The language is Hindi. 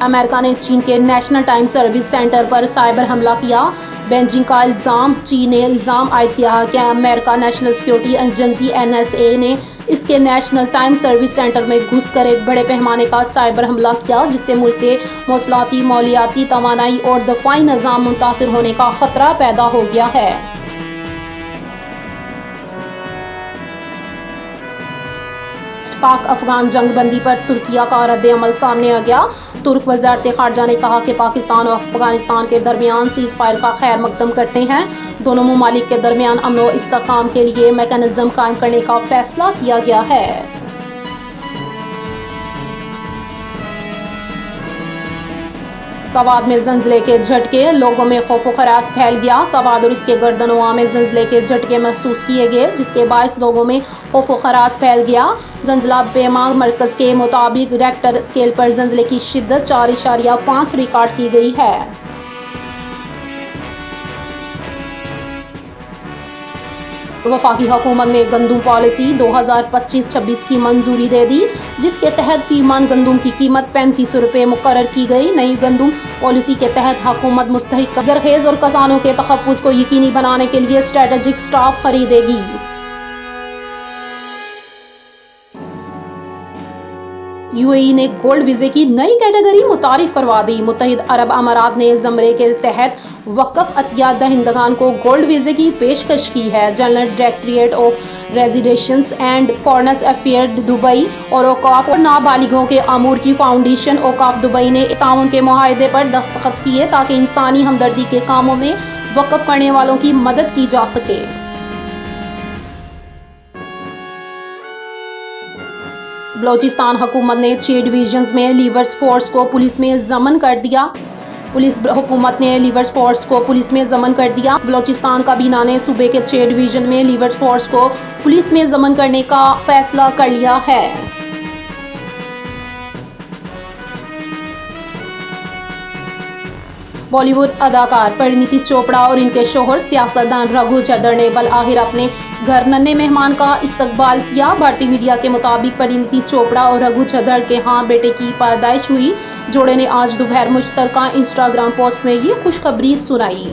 अमेरिका ने चीन के नेशनल टाइम सर्विस सेंटर पर साइबर हमला किया। बेजिंग का इल्ज़ाम। चीन ने इल्ज़ाम आयद किया कि America national security agency NSA ने इसके नेशनल टाइम सर्विस सेंटर में घुसकर एक बड़े पैमाने का साइबर हमला किया, जिससे मुल्क के मौसलाती, मौलियाती, तवानाई और दफाई निज़ाम मुतासिर होने का खतरा पैदा हो गया है। पाक अफगान जंगबंदी पर तुर्किया का रद्द-ए-अमल सामने आ गया। तुर्क वज़ारत ख़ारजा ने कहा कि पाकिस्तान और अफगानिस्तान के दरमियान सीज़ फायर का खैर मकदम करते हैं। दोनों ममालिक के दरमियान अमन व इस्तेहकाम के लिए मैकेनिज़्म कायम करने का फैसला किया गया है। सवाद में ज़ल्ज़ले के झटके, लोगों में खौफ व खराश फैल गया। सवाद और इसके गर्दनों में ज़ल्ज़ले के झटके महसूस किए गए, जिसके बायस लोगों में खौफ व खराश फैल गया। ज़ल्ज़ला बेमा मरकज़ के मुताबिक रेक्टर स्केल पर ज़ल्ज़ले की शिद्दत 4.5 रिकॉर्ड की गई है। वफाकी हुकूमत ने गंदम पॉलिसी 2025-26 की मंजूरी दे दी, जिसके तहत फी मन गंदम की कीमत 3500 रुपये मुकर्रर की गई। नई गंदम पॉलिसी के तहत हुकूमत मुस्तहिक ज़रखेज़ और किसानों के तहफ़्फ़ुज़ को यकीनी बनाने के लिए स्ट्रेटेजिक स्टॉक खरीदेगी। UAE ने गोल्ड वीज़े की नई कैटेगरी मुतारिफ करवा दी। मुत्तहिद अरब अमारात ने ज़मरे के तहत वक़्फ़ अतिया दहिंदगान को गोल्ड वीज़े की पेशकश की है। General directorate of residence and foreign affair Dubai और औकाफ और नाबालिगों के अमूर की फाउंडेशन औकाफ दुबई ने ताउन के मुआहदे पर दस्तखत किए, ताकि इंसानी हमदर्दी के कामों में वक़्फ़ करने वालों की मदद की जा सके। बलोचिस्तान हुकूमत ने 6 डिवीजन्स में लीवर्स फोर्स को पुलिस में ज़मन कर दिया। हुकूमत ने लीवर्स फोर्स को पुलिस में ज़मन कर दिया। बलोचिस्तान काबीना ने सूबे के 6 डिवीजन में लीवर्स फोर्स को पुलिस में ज़मन करने का फैसला कर लिया है। बॉलीवुड अदाकार परिणीति चोपड़ा और इनके शोहर सियासतदान रघु झदर ने बल आखिर अपने घर नन्हे मेहमान का इस्तकबाल किया। भारतीय मीडिया के मुताबिक परिणीति चोपड़ा और रघु झदर के यहाँ बेटे की पैदाइश हुई। जोड़े ने आज दोपहर मुश्तरका इंस्टाग्राम पोस्ट में ये खुशखबरी सुनाई।